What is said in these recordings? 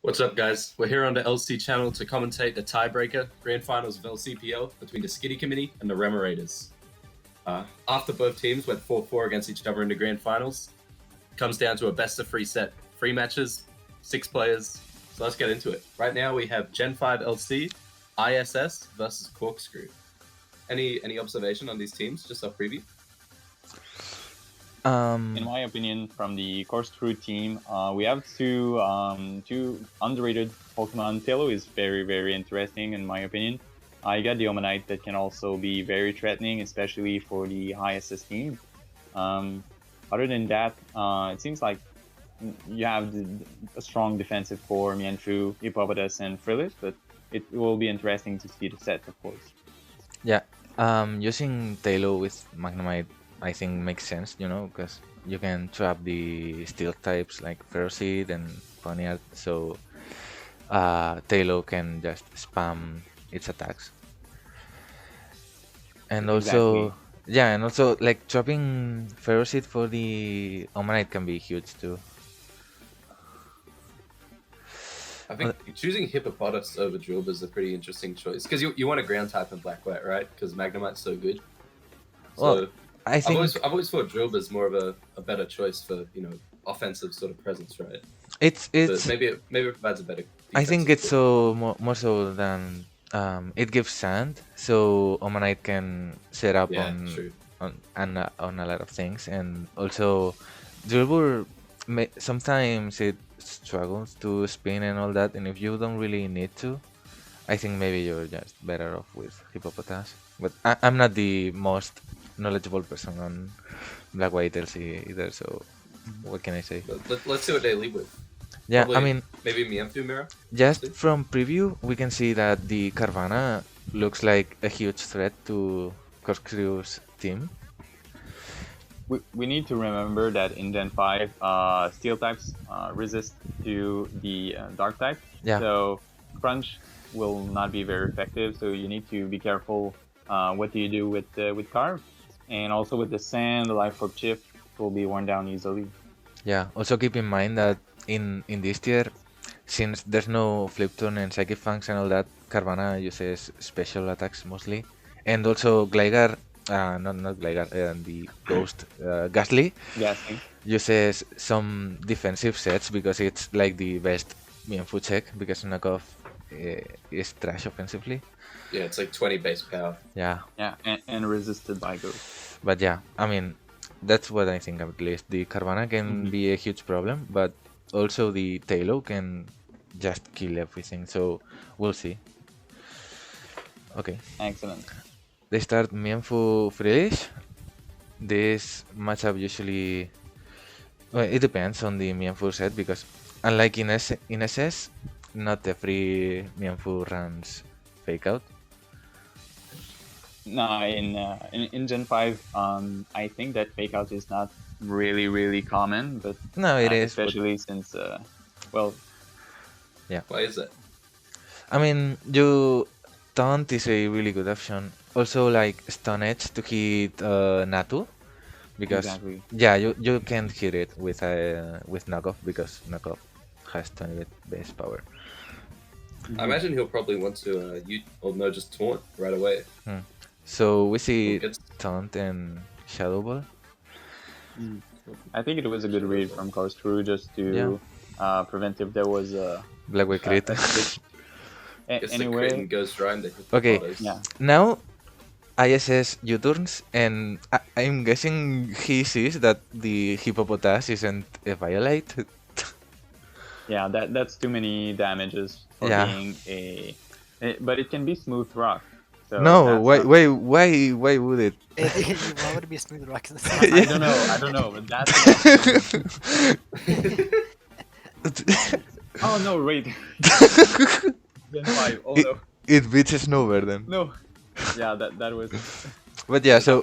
What's up, guys? We're here on the LC channel to commentate the tiebreaker Grand Finals of LCPL between the Skitty Committee and the Rema Raiders. After both teams went 4-4 against each other in the Grand Finals, it comes down to a best-of-3 set. 3 matches, 6 players. So let's get into it. Right now we have Gen 5 LC, ISS versus Corkscrew. Any observation on these teams? Just a preview. In my opinion, from the Corkscrew team, we have two underrated Pokemon. Taillow is very interesting in my opinion. You got the Omanite that can also be very threatening, especially for the ISS team. Other than that, it seems like you have a strong defensive core, Mienfoo, Hippopotas, and Frillis, but it will be interesting to see the set, of course. Yeah, using Taillow with Magnemite I think makes sense, because you can trap the steel types like Ferocid and Ponyard, so Taillow can just spam its attacks. And also, like trapping Ferocid for the Omanite can be huge too. I think choosing Hippopotas over Drillbur is a pretty interesting choice because you want a ground type in Black-White, right? Because Magnemite's so good. So Well, I've always thought Drillbur is more of a better choice for offensive sort of presence, right? It's but maybe it provides a better. I think it's so more so than it gives sand, so Omanite can set up on a lot of things, and also Drillbur sometimes it struggles to spin and all that, and if you don't really need to, I think maybe you're just better off with Hippopotas. But I'm not the most knowledgeable person on Black-White LC either, so what can I say? Let's see what they lead with. Yeah, Probably, I mean, maybe Mienfoo Mirror? Just from preview, we can see that the Carvana looks like a huge threat to Corkscrew's team. We need to remember that in Gen 5, Steel types resist to the Dark type. Yeah. So Crunch will not be very effective. So you need to be careful. What do you do with Carve? And also with the Sand, the Life Orb Chip will be worn down easily. Yeah. Also keep in mind that in this tier, since there's no Flip Turn and Psychic Fangs and all that, Carvana uses special attacks mostly, and also Gligar. Not Gligar, the Ghost Ghastly uses some defensive sets because it's like the best Mienfoo check because knockoff is trash offensively. Yeah, it's like 20 base power. Yeah. Yeah, and resisted by Ghost. But yeah, I mean, that's what I think at least. The Carvana can be a huge problem, but also the Taillow can just kill everything, so we'll see. Okay. Excellent. They start Mienfoo Frillish. This matchup usually... Well, it depends on the Mienfoo set because unlike in SS, not every Mienfoo runs Fake Out. No, in Gen 5, I think that Fake Out is not really common, but no, it is. Especially since, well... Yeah. Why is that? I mean, Taunt is a really good option. Also, like Stone Edge to hit Natu, because you can't hit it with knockoff because knockoff has 20 base power. I imagine he'll probably want to just taunt right away. So we see Taunt and Shadow Ball. I think it was a good read from Corkscrew just to prevent if there was a Black-White crit. Anyway, goes dry and okay, now ISS U-turns, and I'm guessing he sees that the Hippopotas isn't a Violate. Yeah, that's too many damages for being but it can be Smooth Rock. So no, why would it? Why would it be a Smooth Rock? I don't know, but that's... Oh no, wait. Gen 5, oh no. It beats Snowbird then. No. Yeah, that was... But yeah, so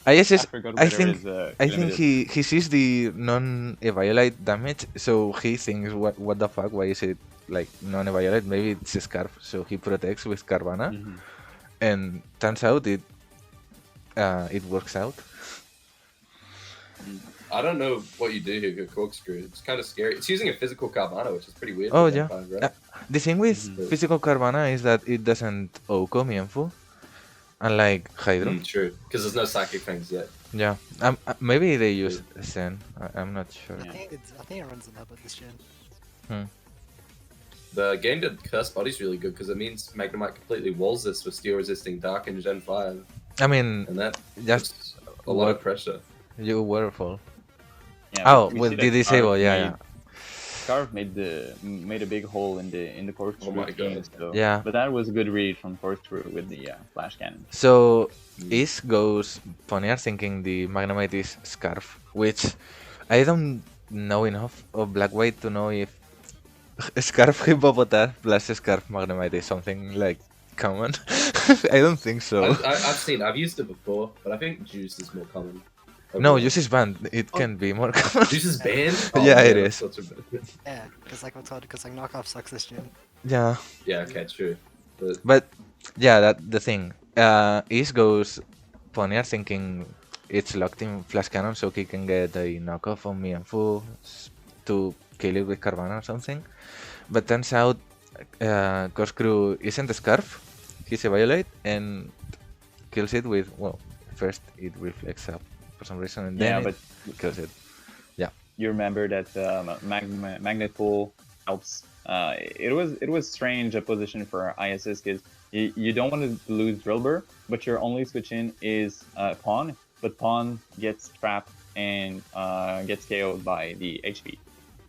ISS, I think he sees the non-Eviolite damage, so he thinks, what the fuck, why is it like non-Eviolite? Maybe it's a Scarf, so he protects with Carvana, and turns out it works out. I don't know what you do here with corkscrew. It's kind of scary. It's using a physical Carvana, which is pretty weird. Oh, for yeah. Gen 5, right? The thing with physical Carvana is that it doesn't Oko Mienfu, unlike Hydro. True, because there's no psychic things yet. Yeah, maybe they use Zen. I'm not sure. I think it runs in with this gen. The game to Curse Body's really good because it means Magnemite completely walls this with steel resisting Dark in Gen 5. I mean, And that just a lot of pressure. You waterfall. Yeah, Oh, with the disable, yeah. Scarf made a big hole in the corkscrew. Oh my god. So, yeah. But that was a good read from corkscrew with the flash cannon. So Is goes Poniard thinking the Magnemite is Scarf, which I don't know enough of Black White to know if Scarf Hippopotas plus Scarf Magnemite is something like common. I don't think so. I've used it before, but I think Juice is more common. No, Juice is banned. It can be more common. Juice is banned? Yeah, it is. Yeah, because like what's hard, because like knockoff sucks this gen. Yeah. Yeah, okay, true. But yeah, that the thing. Is goes Poniard thinking it's locked in Flash Cannon so he can get a knockoff on Mienfu to kill it with Carvana or something. But turns out Corkscrew isn't a Scarf. He's a Violate and kills it with, well, first it reflects up for some reason and then it kills it. Yeah. You remember that Magnet Pool helps. It was strange a position for ISS because you don't want to lose Drillbur, but your only switch in is Pawn, but Pawn gets trapped and gets KO'd by the HP.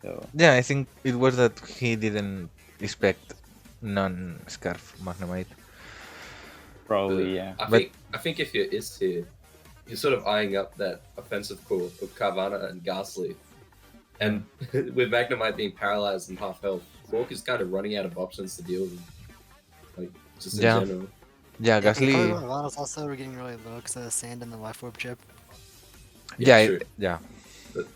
So yeah, I think it was that he didn't expect non-Scarf Magnemite. Probably, yeah. I think if you're Ist here, you're sort of eyeing up that offensive core with Carvana and Ghastly. And with Magnemite being paralyzed and half health, Quark is kind of running out of options to deal with him. Like, just in general. Yeah, Ghastly. Carvana's also getting really low because of the sand and the life orb chip. Yeah, yeah. But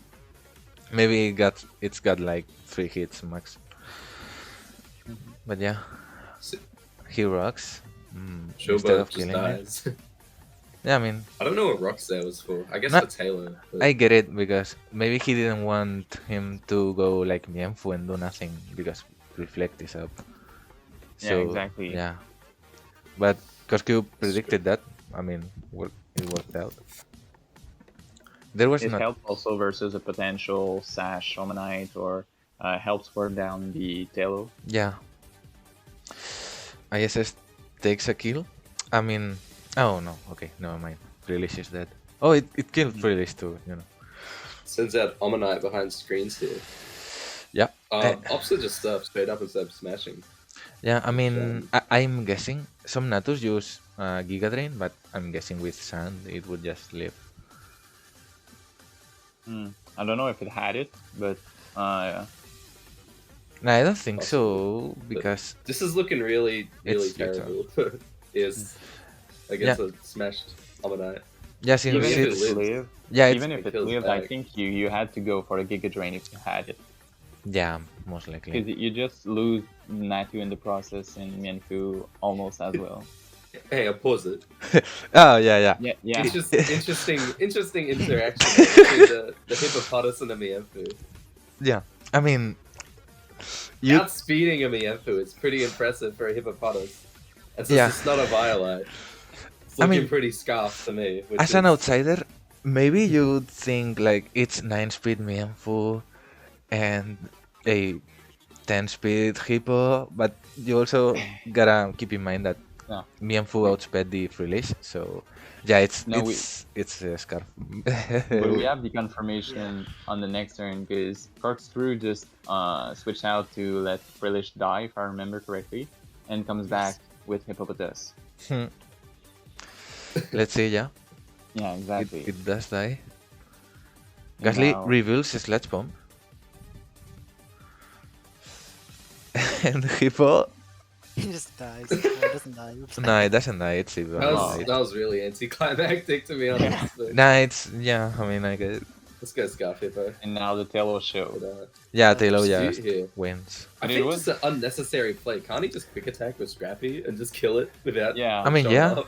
maybe it's got like 3 hits max. But yeah, he rocks. Instead of killing dies. Yeah, I mean, I don't know what Rocks there was for. I guess for Taylor. But... I get it because maybe he didn't want him to go like Mienfu and do nothing because Reflect is up. So, yeah, exactly. Yeah, but Corkscrew predicted that. I mean, it worked out. There was it helped also versus a potential Sash Omanite or helps work down the Taylor. Yeah. ISS takes a kill. I mean, oh no, okay, never mind. Freelish is dead. Oh, it killed Freelish too, you know. Sends out Omanite behind screens here. Yeah. Opsa just straight up instead of smashing. Yeah, I mean, I'm guessing some Natus use Giga Drain, but I'm guessing with Sand it would just live. I don't know if it had it, but yeah. No, I don't think so because this is looking really terrible. Is against a smashed Omanite. Yeah, since even if it lived, even if it lived, I think you had to go for a Giga Drain if you had it. Yeah, most likely. Because you just lose Natu in the process and Mienfu almost as well. Hey, I'll pause it. Oh yeah. Yeah. It's just interesting interaction between the Hippopotas and the Mienfu. Yeah, I mean, outspeeding a Mienfu is pretty impressive for a Hippopotas. And since it's not a Violite, it's looking pretty scarf to me. As an outsider, maybe you'd think like it's 9-speed Mienfu and a 10-speed Hippo, but you also gotta keep in mind that Mienfu outsped the Freelish, so yeah, it's a Scarf. But we have the confirmation on the next turn because Corkscrew just switched out to let Freelish die, if I remember correctly, and comes back with Hippopotas. Let's see, yeah. Yeah, exactly. It does die. Ghastly reveals his Sledge Bomb. And Hippo... He just dies. No, it doesn't die. Oops. No, it doesn't die. It's that was really anticlimactic to be honest. Nah, I mean, I get it. Let's go Scarf Hippo. And now the Taylor show. Yeah, Taylor wins. I think it's an unnecessary play. Can't he just quick attack with Scrappy and just kill it without? Yeah. I mean, yeah.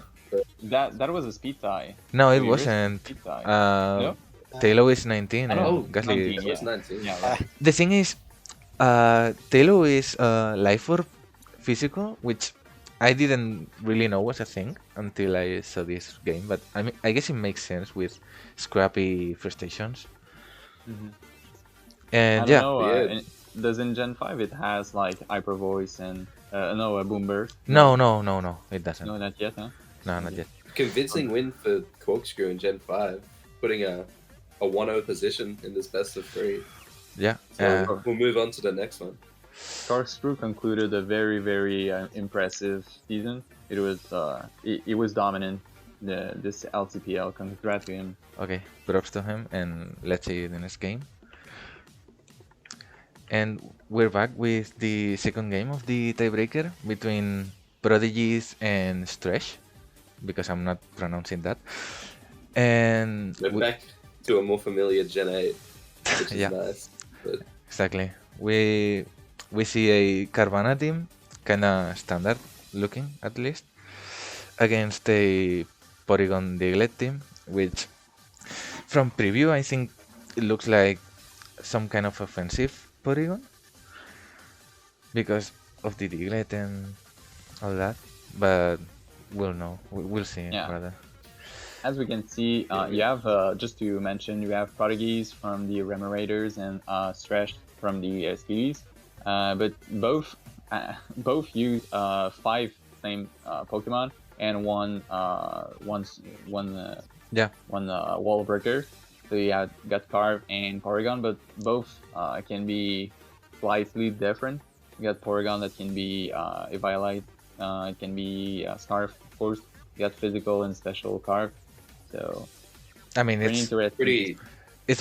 That was a speed tie. No, it wasn't. Speed tie. No? Taylor is 19 I and know, Gasly 19, It yeah. was 19. Yeah, Uh, right. The thing is, Taylor is life or physical, which I didn't really know was a thing until I saw this game. But I mean, I guess it makes sense with scrappy frustrations. I And don't yeah, know. Weird. Does in Gen 5 it has like hyper voice and no, a boom burst? no, it doesn't. No, not yet, huh? No, not Okay. yet. Convincing win for Corkscrew in Gen 5, putting a 1-0 position in this best of 3. Yeah, So we'll move on to the next one. Corkscrew concluded a very, very impressive season. It was dominant. This LCPL. Congrats to him. okay, props to him, and let's see the next game. And we're back with the second game of the tiebreaker between Prodigies and Stretch, because I'm not pronouncing that. And We're back to a more familiar Gen 8, which is yeah, nice. But exactly. We see a Carvana team, kinda standard looking at least, against a Porygon Diglett team, which from preview I think it looks like some kind of offensive Porygon because of the Diglett and all that, but we'll know. We'll see, Yeah. rather. As we can see, you have, just to mention, you have Prodigies from the Remorators and Stretch from the SPDs, but both use 5 same Pokemon and one wall breaker. So you got Carve and Porygon, but both can be slightly different. You got Porygon that can be Eviolite, it can be Scarf, of course. You got Physical and Special Carve. So, I mean, it's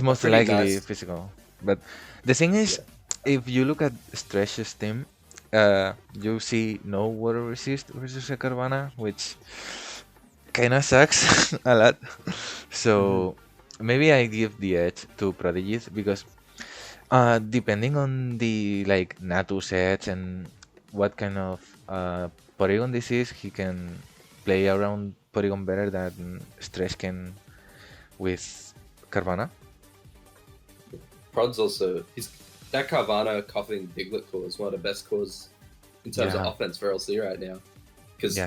most likely nice. physical. But the thing is, if you look at Stretch's team, you see no water resist versus a Carvana, which kind of sucks a lot. So maybe I give the edge to Prodigies because depending on the like Natu sets and what kind of Porygon this is, he can play around Porygon better than Stretch can with Carvana. Prod's also that Carvana coughing Diglett core is one of the best cores in terms of offense for LC right now. Because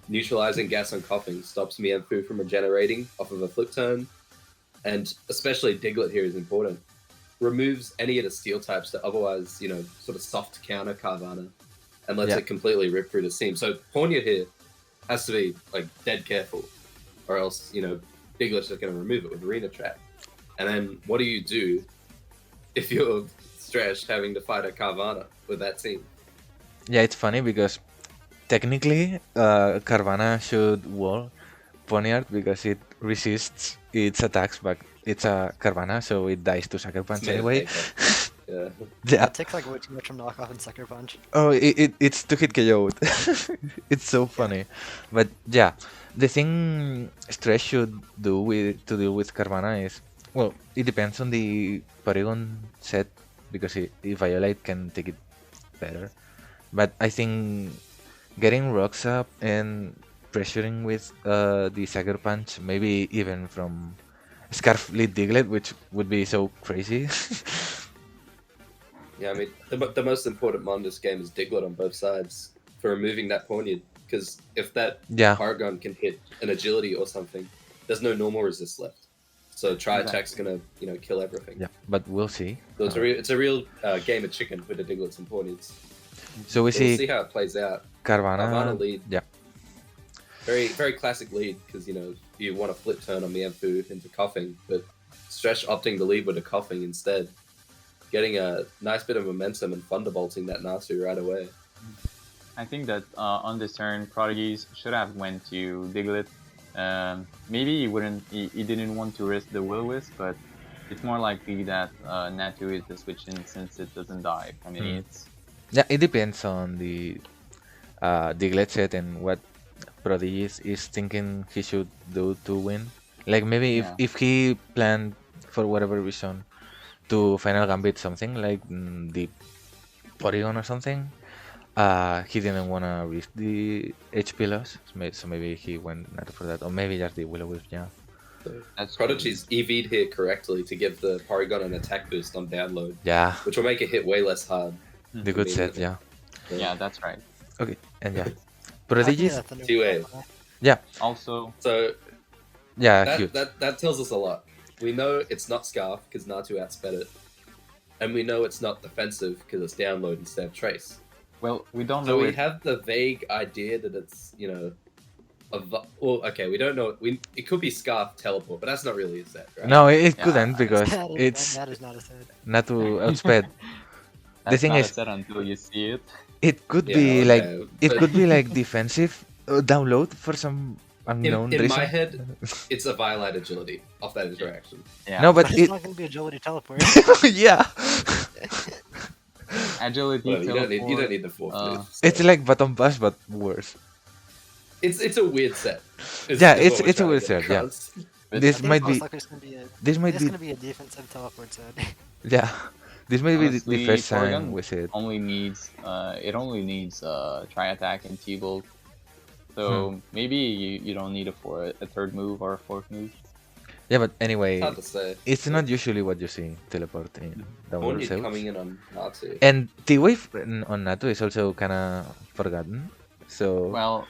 neutralizing gas on coughing stops Mienfoo from regenerating off of a flip turn, and especially Diglett here is important. Removes any of the steel types that otherwise, sort of soft counter Carvana and lets it completely rip through the seam. So Pornia here has to be like dead careful, or else Diglett's just going to remove it with Arena Trap. And then what do you do if you're Stretch having to fight a Carvana with that team? Yeah, it's funny because technically Carvana should wall Poniard because it resists its attacks, but it's a Carvana, so it dies to Sucker Punch anyway. It takes like way too much from knockoff and Sucker Punch. Oh, it's to hit KO'd. It's so funny. But yeah, the thing Stretch should do to deal with Carvana is, well, it depends on the Porygon set because if Violite can take it better. But I think getting rocks up and pressuring with the Sucker Punch, maybe even from Scarf lead Diglett, which would be so crazy. Yeah, I mean, the most important mon in this game is Diglett on both sides for removing that Poniard, because if that Porygon can hit an agility or something, there's no normal resist left. So Tri-Attack's gonna, kill everything. Yeah, but we'll see. So it's a real game of chicken with the Diglets and Poniards. So we'll see how it plays out. Carvana lead. Yeah. Very, very classic lead because you want to flip turn on Mienfoo into coughing, but Stretch opting to lead with a coughing instead, getting a nice bit of momentum and thunderbolting that Nasu right away. I think that on this turn, Prodigies should have went to Diglett. Maybe he didn't want to risk the Will-Wisp, but it's more likely that Natu is the switch in since it doesn't die from idiots. Yeah, it depends on the Diglett set and what Prodigies is thinking he should do to win. Like maybe if he planned for whatever reason to Final Gambit something like the Porygon or something, he didn't want to risk the HP loss, so maybe he went not for that, or maybe just the Will-O-Wisp, That's Prodigy's EV'd here correctly to give the Porygon an attack boost on download. Yeah. Which will make it hit way less hard. The good set, yeah. Yeah, that's right. Okay, and yeah. Prodigy's... Two-way. Yeah. Also... So... Yeah, huge. That tells us a lot. We know it's not Scarf, because Natu outsped it. And we know it's not defensive, because it's download instead of Trace. Well, we don't know. So we have the vague idea that it's, you know... Well, okay, we don't know. It could be Scarf Teleport, but that's not really a set, right? No, it couldn't, because it's... That is not a set. Natu outsped. The thing is... That's not a set until you see it. It could be like... It could be like defensive download for some unknown reason. In my head, it's a Violite agility off that interaction. Yeah. No, but it's not going to be agility teleport. Yeah. Agility teleport. You don't need the fourth move. So. It's like button bash, but worse. It's a weird set. It's a weird set. Yeah. This might be. This might be. It's going to be a defensive teleport set. Yeah. This may Honestly, be the first time Porygon we see it. Only needs tri-attack and T-Bolt. So maybe you don't need a third move or a fourth move. Yeah, but anyway, hard to say. It's not usually what you see teleport in the world sales. Coming in on Natu. And T-Wave on Natu is also kind of forgotten. So well,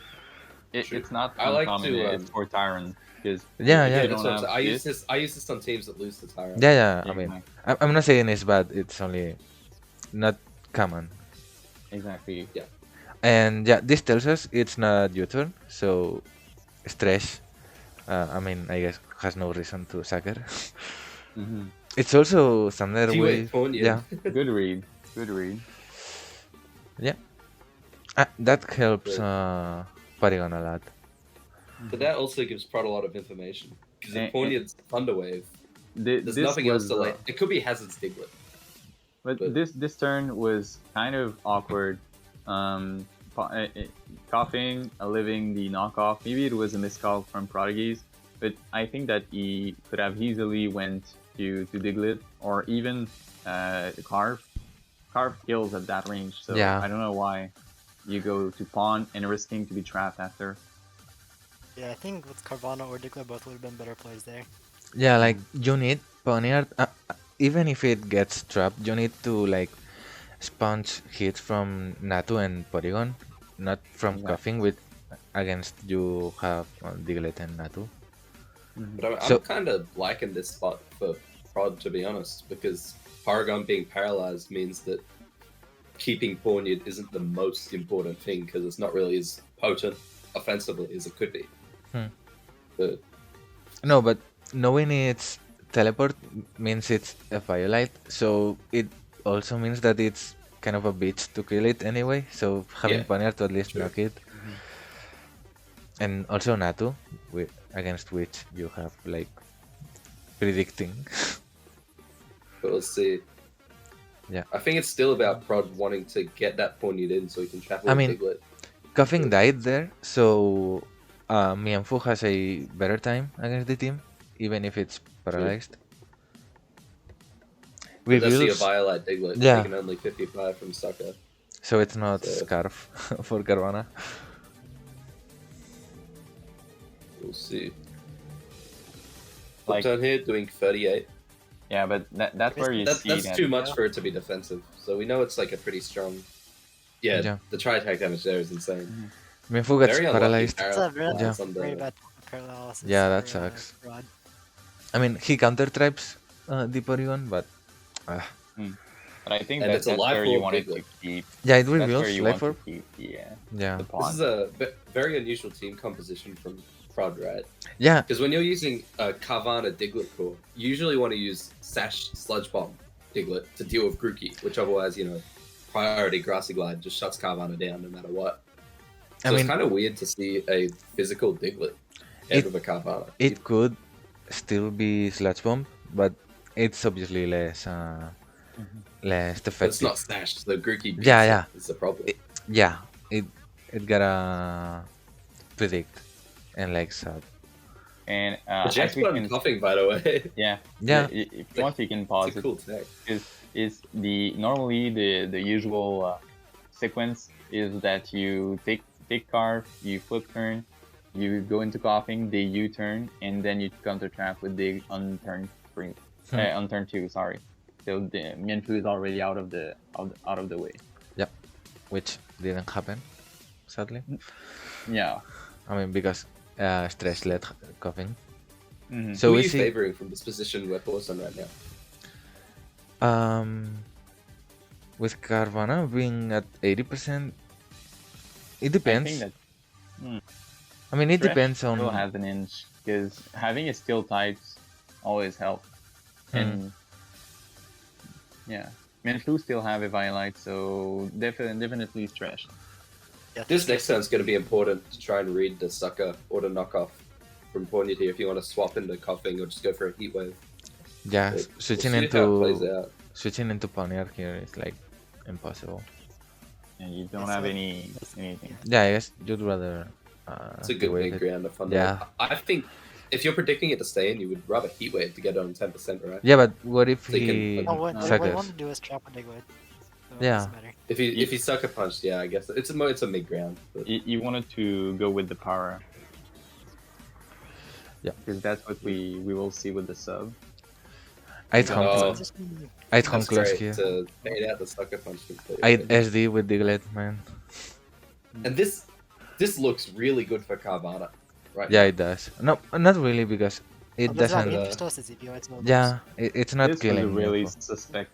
it's not I like uncommon. to, It's for Tyrant because I use this on teams that lose the Tyrant. Yeah. I mean, I'm not saying it's bad. It's only not common. Exactly. Yeah. And yeah, this tells us it's not your turn. So, Stretch. I mean, I guess has no reason to sack her. It's also Thunder Wave. Yeah. Good read. Yeah. That helps Porygon a lot. But that also gives Prod a lot of information. Because if Ponyard's Thunder Wave, there's nothing else to like. It could be Hazard's Diglett. But this turn was kind of awkward. Coughing, living the knockoff. Maybe it was a miscall from Prodigy's, but I think that he could have easily went to Diglett or even Carve. Carve kills at that range, so I don't know why you go to Pawn and risking to be trapped after. Yeah, I think with Carvana or Diglett both would have been better plays there. Yeah, like you need Ponyard, even if it gets trapped, you need to like sponge hits from Natu and Porygon, not from Coughing with against you have Diglett and Natu. But I'm kind of liking this spot for Prod, to be honest, because Porygon being paralyzed means that keeping Ponyard isn't the most important thing because it's not really as potent offensively as it could be. But no, but knowing it's teleport means it's a Violite, so it also means that it's kind of a bitch to kill it anyway. So having Ponyard to at least knock it, and also Natu, against which you have like predicting. But let's see. Yeah, I think it's still about Prod wanting to get that Ponyard in so he can trap Diglett. Coughing died there, so Mianfu has a better time against the team, even if it's paralyzed. We see a Violite Diglett taking only 55 from Sucker. So it's not Scarf for Carvana. We'll see. Like down here doing 38. Yeah, but that's where you see that's too much for it to be defensive. So we know it's like a pretty strong. Yeah. The tri-attack damage there is insane. Mianfu gets paralyzed. That's a very bad paralysis. Yeah, that sucks. I mean, he counter-tribes the Porygon, but... But I think that's where you want to keep... Yeah, it reveals Life Orb. Yeah. This is a very unusual team composition from Prod, right? Yeah. Because when you're using a Carvana Diglett core, you usually want to use Sash Sludge Bomb Diglett to deal with Grookey, which otherwise, priority Grassy Glide just shuts Carvana down no matter what. So it's kind of weird to see a physical Diglett head of a Carvana. It could still be Sludge Bomb, but it's obviously less effective. But it's not Sash, the Grookey is the problem. It gotta predict and like sub. And Jack's Coughing, by the way. Yeah. If you want, you can pause it's a cool tech. Is normally the usual sequence is that you take Carve, you flip turn, You go into coughing, they U-turn, and then you counter trap with the on turn 3, on turn 2. Sorry, so the Mianfu is already out of the way. Yep, which didn't happen, sadly. Yeah. I mean, because stress led coughing. Mm-hmm. So who are we you see. favoring from this position we're forced on right now? With Carvana being at 80%, it depends. I think that. I mean, it Thresh depends on. Still has an inch because having a skill types always helps. And yeah, Mianfu still have a Violite, so definitely Thresh. Yeah, This next turn's going to be important to try and read the sucker or the knockoff from Ponyta if you want to swap into coughing or just go for a heat wave. Yeah, But switching we'll see how it plays into out. switching into Poniard here is like impossible. And you don't have anything. Yeah, I guess you'd rather. It's a good big ground of fun. Yeah. I think if you're predicting it to stay in, you would rather heat wave to get it on 10%, right? Yeah, but what if So you he can- Oh, what I suckers? want to do is trap a Digwood. So it Yeah. doesn't matter. If he sucker punched, yeah, I guess it's a mid ground. But... You wanted to go with the power. Yeah, because that's what we will see with the sub. I'd Oh, home that's close great here. to bait out the sucker punch. I'd SD with Diglett, man. And this looks really good for Carvana, right? Yeah, it does. No, not really, because it doesn't. Yeah, it's not this killing. was really Mianfu. suspect.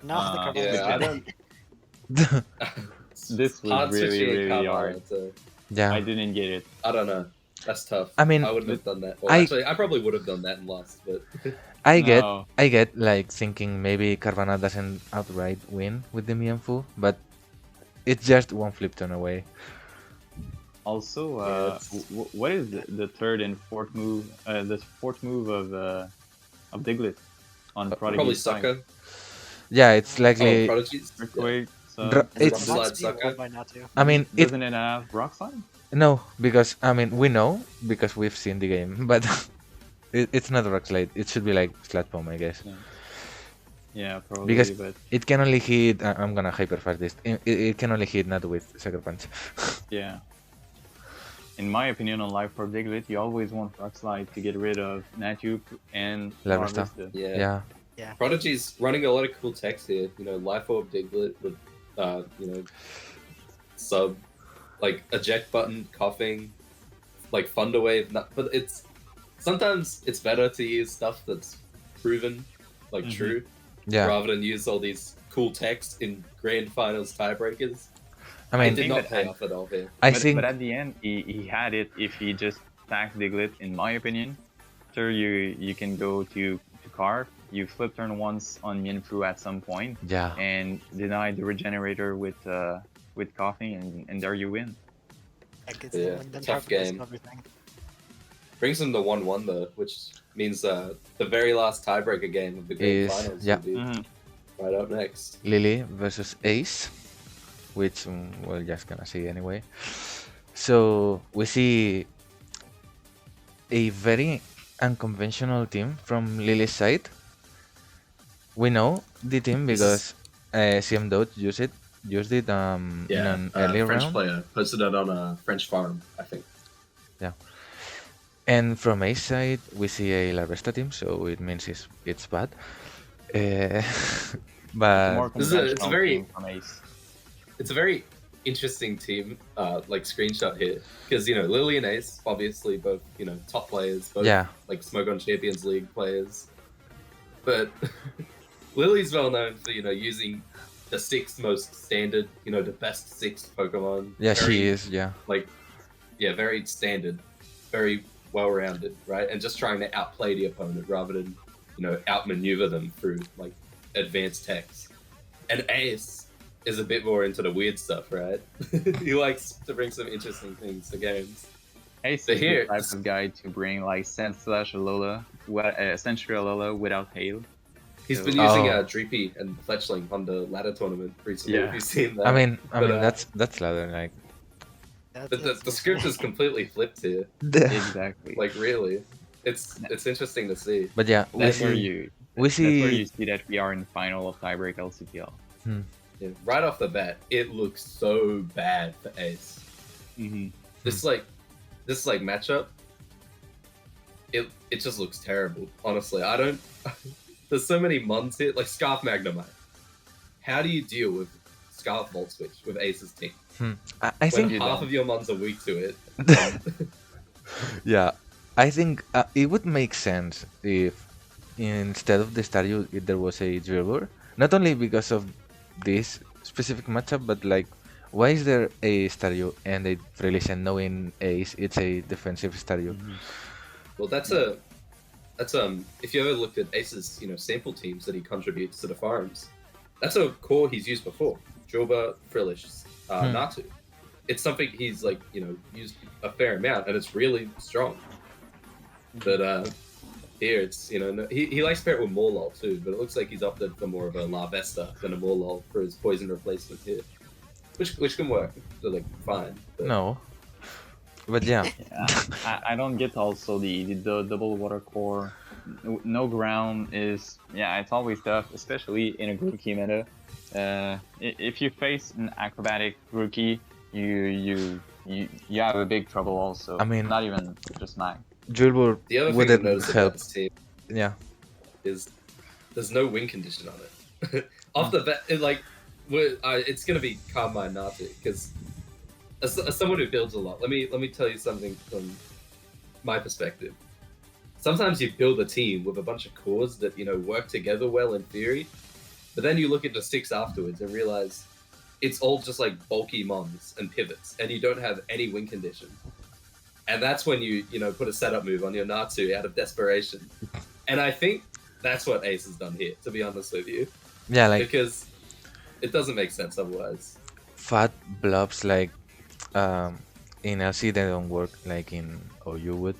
No, the Carvana Yeah, I don't. This was really hard. Yeah, I didn't get it. I don't know. That's tough. I mean, I wouldn't have done that. Well, actually, I probably would have done that and lost, but. I get like thinking maybe Carvana doesn't outright win with the Mianfu, but it's just one flip turn away. Also, what is the third and fourth move? The fourth move of Diglett on Prodigy. Probably sucker. Yeah, it's likely. Prodigy's. It's slide sucker. I mean, doesn't it have rock slide? No, because I mean we know because we've seen the game, but it's not rock slide. It should be like flat palm, I guess. Yeah, probably. Because but... it can only hit. I'm gonna hyperfast this. It can only hit not with sucker punch. Yeah. In my opinion, on Life for Diglett, you always want rock slide to get rid of Natu and Larvesta. Yeah. Prodigy's running a lot of cool text here. You know, Life Orb Diglett with, sub, like eject button, coughing, like Thunder Wave. But sometimes it's better to use stuff that's proven, like true, rather than use all these cool text in Grand Finals tiebreakers. I mean, it did not pay off at all here. But at the end, he had it if he just stacked Diglett, in my opinion. Sure, you can go to carve. You flip turn once on Mianfu at some point, and deny the regenerator with coughing, and there you win. Yeah, tough game. Brings him to 1-1 though, which means the very last tiebreaker game of the Grand Finals will be right up next. Lily versus Ace, which we're just gonna see anyway. So we see a very unconventional team from Lily's side. We know the team because CM Dodge used it in an earlier French round. player posted it on a French forum, I think. Yeah. And from Ace side, we see a Larvesta team, so it means it's bad. But it's a very interesting team, like screenshot here, because Lily and Ace, obviously both top players, both like Smogon Champions League players, but Lily's well known for using the sixth most standard, the best sixth Pokemon. Yeah, she is. Yeah. Very standard, very well-rounded, right? And just trying to outplay the opponent rather than outmaneuver them through like advanced techs. And Ace is a bit more into the weird stuff, right? He likes to bring some interesting things to games. Ace is the type of guy to bring like Sentry Alola without hail. He's been using Dreepy and Fletchling on the ladder tournament recently. Have you seen that? I mean that's ladder like. But the script is completely flipped here. Exactly. Like really, it's interesting to see. But yeah, that's where you see that we are in final of tiebreak LCPL. Yeah, right off the bat, it looks so bad for Ace. This this like matchup, it just looks terrible. Honestly, I don't. There's so many Mons here, like Scarf Magnemite. How do you deal with Scarf Volt Switch with Ace's team? I think half of your Mons are weak to it. Yeah, I think it would make sense if instead of the Staryu there was a Drilbur. Not only because of this specific matchup, but like, why is there a Staryu and a Frillish knowing Ace it's a defensive Staryu? Well, that's if you ever looked at Ace's sample teams that he contributes to the farms, that's a core he's used before. Joba, Frillish, Natu. It's something he's like used a fair amount, and it's really strong. But here it's he likes to pair it with Morlul too, but it looks like he's opted for more of a Larvesta than a Morlul for his poison replacement here, which can work. So, like fine. But... No, but yeah. I don't get also the double water core. No ground is it's always tough, especially in a Grookey meta. If you face an acrobatic Grookey, you have a big trouble also. I mean, not even just Mag. Drilbur the other thing wouldn't I've noticed help. about this team, is there's no win condition on it. Off the bat, it's gonna be Carmine Natu because as someone who builds a lot, let me tell you something from my perspective. Sometimes you build a team with a bunch of cores that work together well in theory, but then you look at the 6 afterwards and realize it's all just like bulky mons and pivots, and you don't have any win condition. And that's when you put a setup move on your Natsu out of desperation. And I think that's what Ace has done here, to be honest with you. Yeah, like because it doesn't make sense otherwise. Fat blobs like in LC they don't work like in OU would.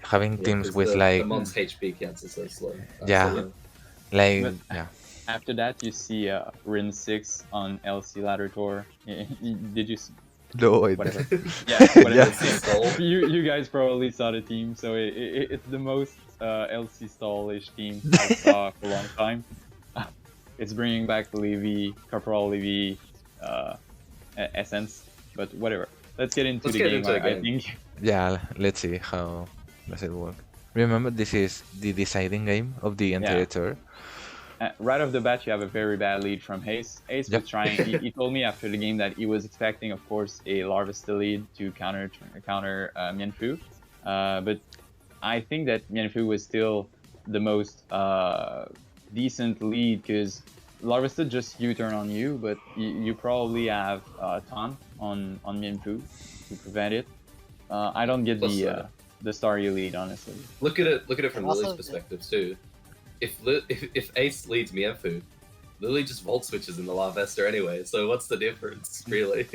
Having teams with the Mon's HP counts are so slow. After that, you see Rin 6 on LC Ladder Tour. Did you see? No, whatever. Whatever. You guys probably saw the team, so it's the most LC stall-ish team I saw for a long time. It's bringing back Levy, Corporal Levy essence, but whatever. Let's get into the game, I think. Yeah, let's see how does it work. Remember, this is the deciding game of the entire tour. Right off the bat, you have a very bad lead from Ace. Ace was trying. He told me after the game that he was expecting, of course, a Larvesta lead to counter Mienfu. But I think that Mienfu was still the most decent lead because Larvesta just U-turn on you, but you probably have Taunt on Mienfu to prevent it. I don't get the Staryu lead, honestly. Look at it from Lily's perspective too. If Ace leads Mienfu, Lily just Volt switches in the Larvesta anyway, so what's the difference, really?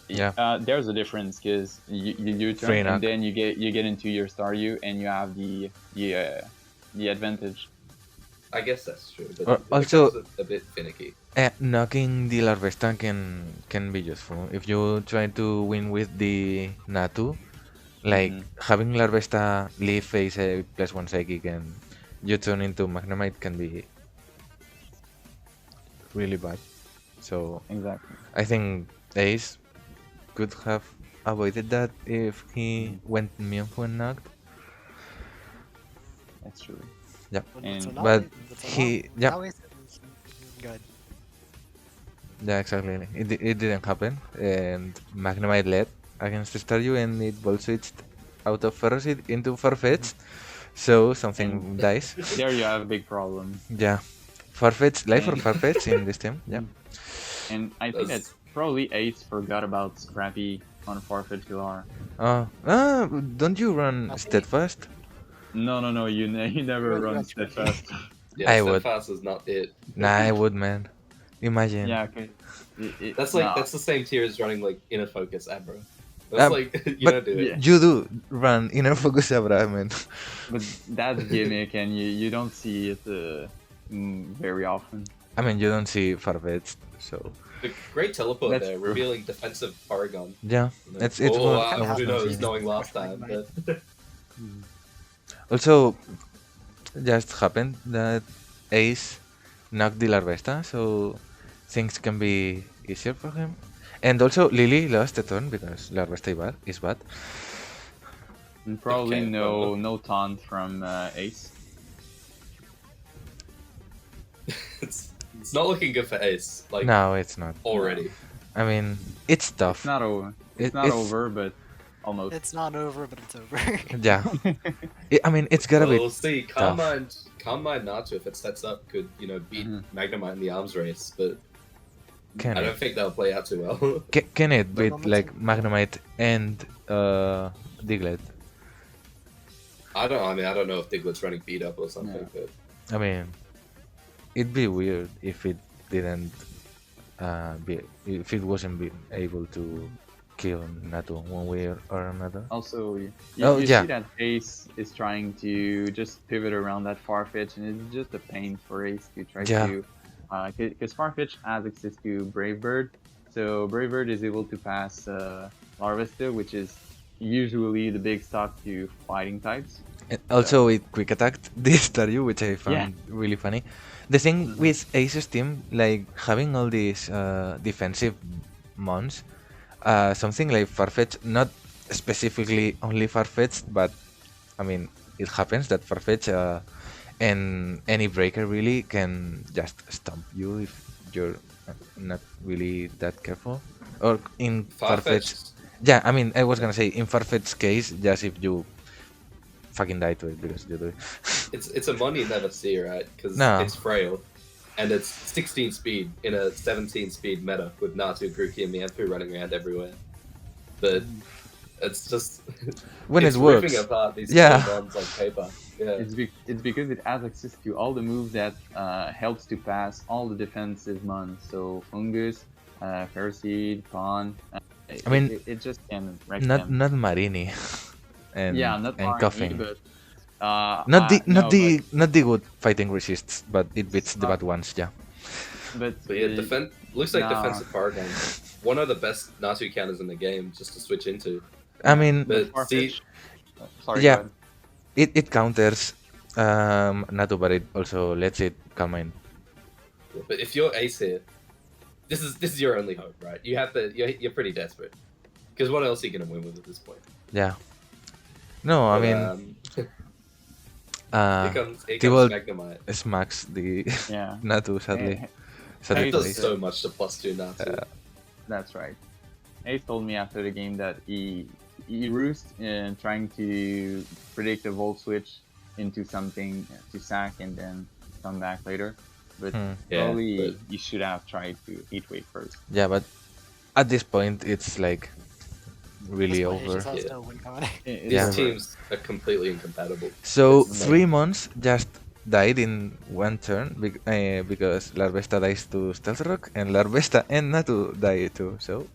There's a difference because you turn and then you get into your Staryu and you have the advantage. I guess that's true, but also a bit finicky. Knocking the Larvesta can be useful if you try to win with the Natu. Like having Larvesta leave face a +1 psychic and you turn into Magnemite can be really bad. So exactly, I think Ace could have avoided that if he went Mienfu and knocked. That's true. Yeah, but he good. Yeah, exactly. It didn't happen, and Magnemite led against the Staryu, and it Volt switched out of Ferocid into Farfetch. So something dies. There you have a big problem. Yeah, Farfetch, life for Farfetch in this team. Yeah, and I think that probably Ace forgot about Scrappy on Farfetch Pilar. Don't you run Steadfast? No, you never run Steadfast. Yeah, Steadfast is not it. Nah, I would, man. Imagine. Yeah, okay. That's the same tier as running like Inner Focus Abra. That's you don't do it. You do run Inner Focus Abra, man. But that's gimmick, and you don't see it very often. I mean, you don't see Farfetch, so. The great teleport there, revealing defensive Paragon. Yeah, it's who knows, knowing last time. But... Also, just happened that Ace knocked the Larvesta, so things can be easier for him. And also, Lily lost a turn because Larvesta is bad. And probably Okay, well, no taunt from Ace. it's not looking good for Ace. Like No, it's not. already. I mean, it's tough. It's not over. It's not over, but almost. It's not over, but it's over. Yeah. I mean, it's gotta Well, be we'll see. tough. Calm Mind Nacho, if it sets up, could beat Magnemite in the arms race, but Can I it? don't think that'll play out too well. Can it beat momentum. like Magnemite and Diglett? I don't know if Diglett's running beat up or something, but I mean, it'd be weird if it didn't if it wasn't able to kill Natu one way or another. Also, you yeah. see that Ace is trying to just pivot around that Farfetch, and it's just a pain for Ace to try to. Because Farfetch has access to Brave Bird, so Brave Bird is able to pass Larvesta, which is usually the big stock to fighting types. And also, it quick attacked this Staryu, which I found really funny. The thing with Ace's team, like having all these defensive mons, something like Farfetch, not specifically only Farfetch, but I mean, it happens that Farfetch and any breaker really can just stomp you if you're not really that careful. Or in Farfetch, yeah, I mean, I was gonna say in Farfetch's case, just if you fucking die to it because you do it. it's a mon you never see, right? Because it's frail, and it's 16 speed in a 17 speed meta with Natu, Grookey, and Mianfu running around everywhere. But it's just when it's it works, ripping apart these mons like paper. Yeah. It's because it has access to all the moves that helps to pass all the defensive mons. So Fungus, Ferroseed, Pawn. I mean, it just can wreck not Marini. And, not and coughing. But not the good fighting resists, but it beats the bad ones. Yeah. But yeah, looks like defensive Paragon. One of the best Natu counters in the game, just to switch into. I mean, but sorry. Yeah, it counters Natu, but it also lets it calm in. Yeah, but if you're Ace here, this is your only hope, right? You're pretty desperate. Because what else are you gonna win with at this point? Yeah. No, I mean, here comes Magnemite. Smacks the Natu, sadly. It does so much to +2 Natu. That's right. Ace told me after the game that he roost in trying to predict a Volt switch into something to sack and then come back later. But probably you should have tried to Heat Wave first. Yeah, but at this point, it's like really over. These teams are completely incompatible. So 3 months just died in one turn because Larvesta dies to Stealth Rock and Larvesta and Natu die too. So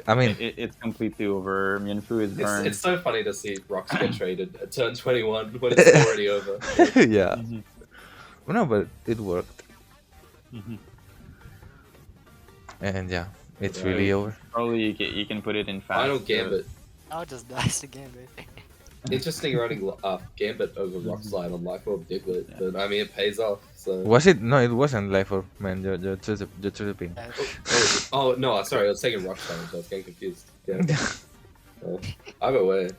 I mean, it's completely over. Mianfu is burned. It's so funny to see Rocks get traded at turn 21 when it's already over. Yeah. No, but it worked. And yeah, it's really over. Probably you can put it in fast. Final Gambit. Oh, it just dies to Gambit. Interesting running Gambit over Rock Slide on Life Orb Diglett, but I mean it pays off. So was it? No, it wasn't Life Orb, man. You're tripping. Oh no, sorry, I was taking Rock Slide, so I was getting confused. Yeah. Either way.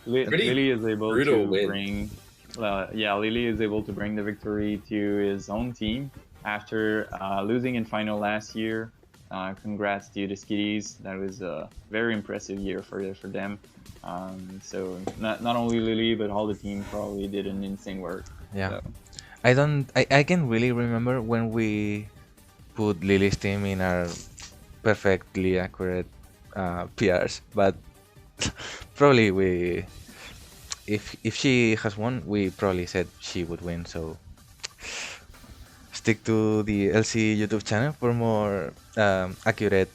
Lily is able to win. bring. Lily is able to bring the victory to his own team after losing in final last year. Congrats to the Skitties. That was a very impressive year for them. So not only Lily but all the team probably did an insane work. Yeah. So. I can really remember when we put Lily's team in our perfectly accurate PRs, but probably if she has won, we probably said she would win. So stick to the LC YouTube channel for more accurate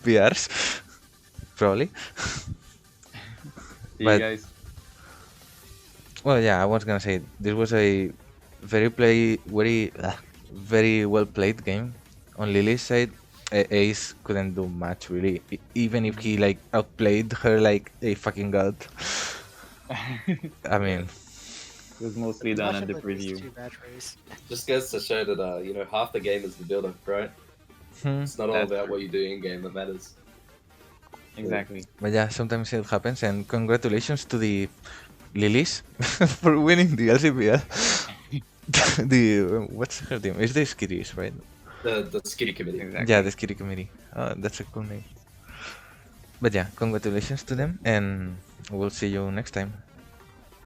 PRs, probably. See you guys. Well, yeah, I was gonna say this was a very well played game on Lily's side. Ace couldn't do much really, even if he like outplayed her like a fucking god. I mean, it was mostly done at the preview. Just goes to show that half the game is the build-up, right? It's not all about what you do in game that matters. Exactly. But yeah, sometimes it happens, and congratulations to the Lilies for winning the LCPL. What's her name? It's the Skitties, right? The Skitty Committee. Exactly. Yeah, the Skitty Committee. That's a cool name. But yeah, congratulations to them, and we'll see you next time.